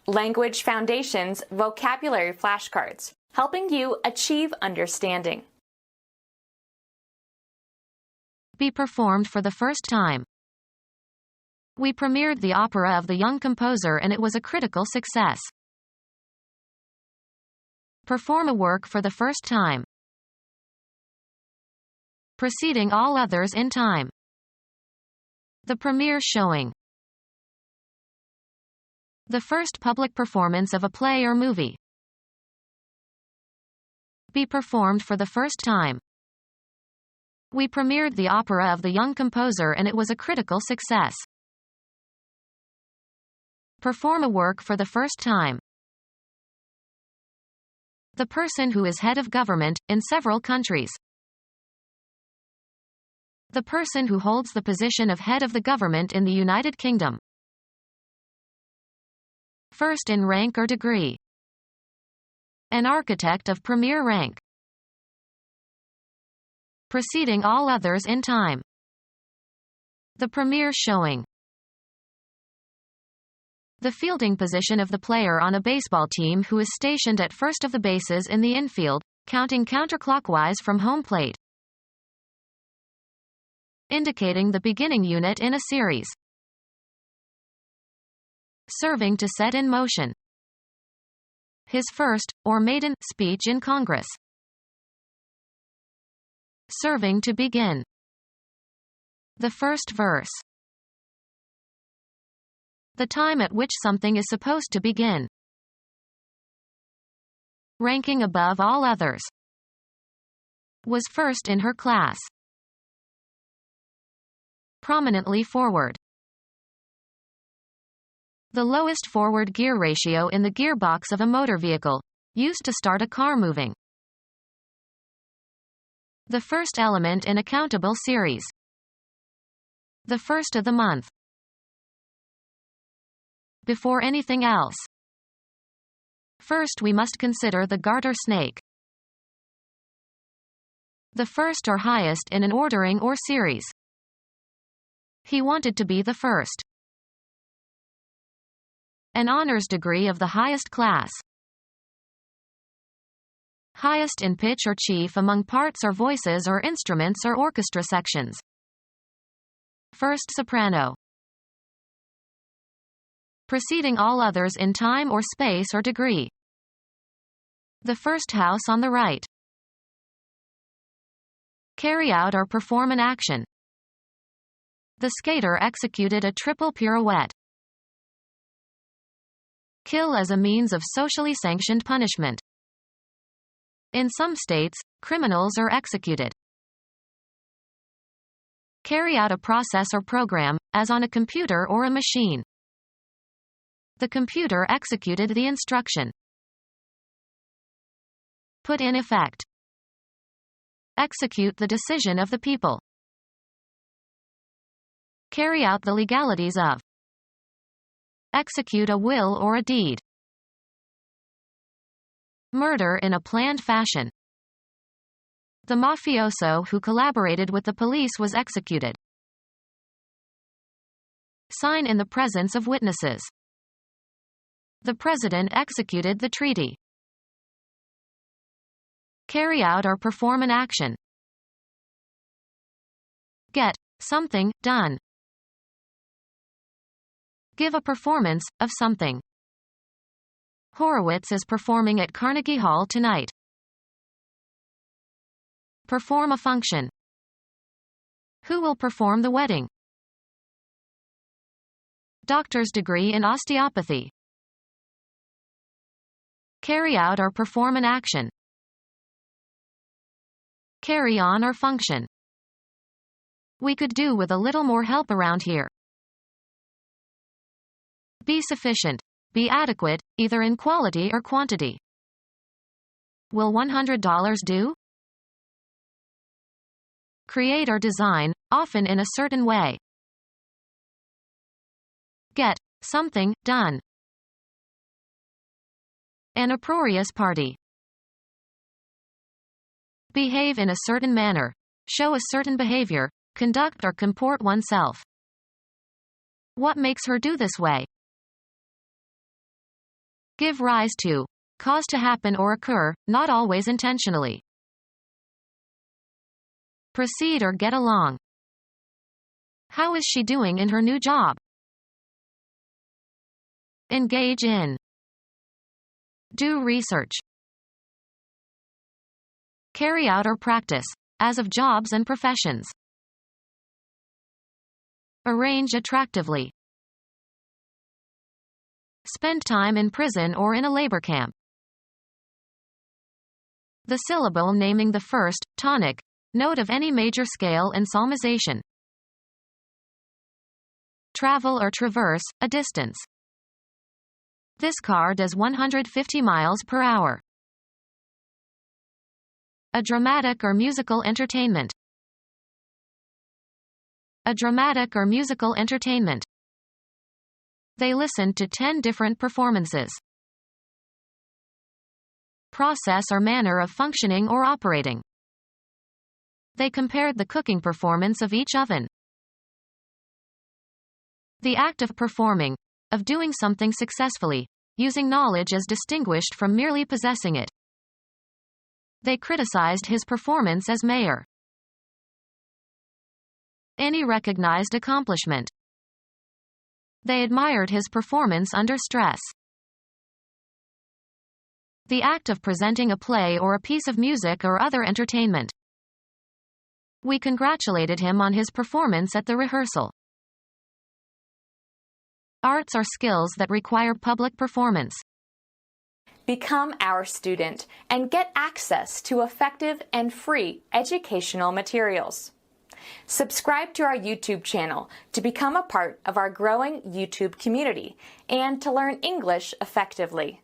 Language Foundations Vocabulary Flashcards, helping you achieve understanding. Be performed for the first time. We premiered the opera of the young composer and it was a critical success. Perform a work for the first time. Preceding all others in time. The premiere showing. The first public performance of a play or movie. Be performed for the first time. We premiered the opera of the young composer and it was a critical success. Perform a work for the first time. The person who is head of government, in several countries. The person who holds the position of head of the government in the United Kingdom. First in rank or degree. An architect of premier rank. Preceding all others in time. The premiere showing. The fielding position of the player on a baseball team who is stationed at first of the bases in the infield, counting counterclockwise from home plate. Indicating the beginning unit in a series. Serving to set in motion. His first, or maiden, speech in Congress. Serving to begin. The first verse. The time at which something is supposed to begin. Ranking above all others. Was first in her class. Prominently forward. The lowest forward gear ratio in the gearbox of a motor vehicle, used to start a car moving. The first element in a countable series. The first of the month. Before anything else. First we must consider the garter snake. The first or highest in an ordering or series. He wanted to be the first. An honors degree of the highest class. Highest in pitch or chief among parts or voices or instruments or orchestra sections. First soprano. Preceding all others in time or space or degree. The first house on the right. Carry out or perform an action. The skater executed a triple pirouette. Kill as a means of socially sanctioned punishment. In some states, criminals are executed. Carry out a process or program, as on a computer or a machine. The computer executed the instruction. Put in effect. Execute the decision of the people. Carry out the legalities of. Execute a will or a deed. Murder in a planned fashion. The mafioso who collaborated with the police was executed. Sign in the presence of witnesses. The president executed the treaty. Carry out or perform an action. Get something done. Give a performance of something. Horowitz is performing at Carnegie Hall tonight. Perform a function. Who will perform the wedding? Doctor's degree in osteopathy. Carry out or perform an action. Carry on or function. We could do with a little more help around here. Be sufficient. Be adequate, either in quality or quantity. Will $100 do? Create or design, often in a certain way. Get something done. An uproarious party. Behave in a certain manner. Show a certain behavior. Conduct or comport oneself. What makes her do this way? give rise to, cause to happen or occur, not always intentionally. Proceed or get along. How is she doing in her new job? Engage in. Do research. Carry out or practice, as of jobs and professions. Arrange attractively. Spend time in prison or in a labor camp. The syllable naming the first, tonic, note of any major scale and psalmization. Travel or traverse, a distance. This car does 150 miles per hour. A dramatic or musical entertainment. A dramatic or musical entertainment. They listened to 10 different performances. Process or manner of functioning or operating. They compared the cooking performance of each oven. The act of performing, of doing something successfully, using knowledge as distinguished from merely possessing it. They criticized his performance as mayor. Any recognized accomplishment. They admired his performance under stress. The act of presenting a play or a piece of music or other entertainment. We congratulated him on his performance at the rehearsal. Arts are skills that require public performance. Become our student and get access to effective and free educational materials. Subscribe to our YouTube channel to become a part of our growing YouTube community and to learn English effectively.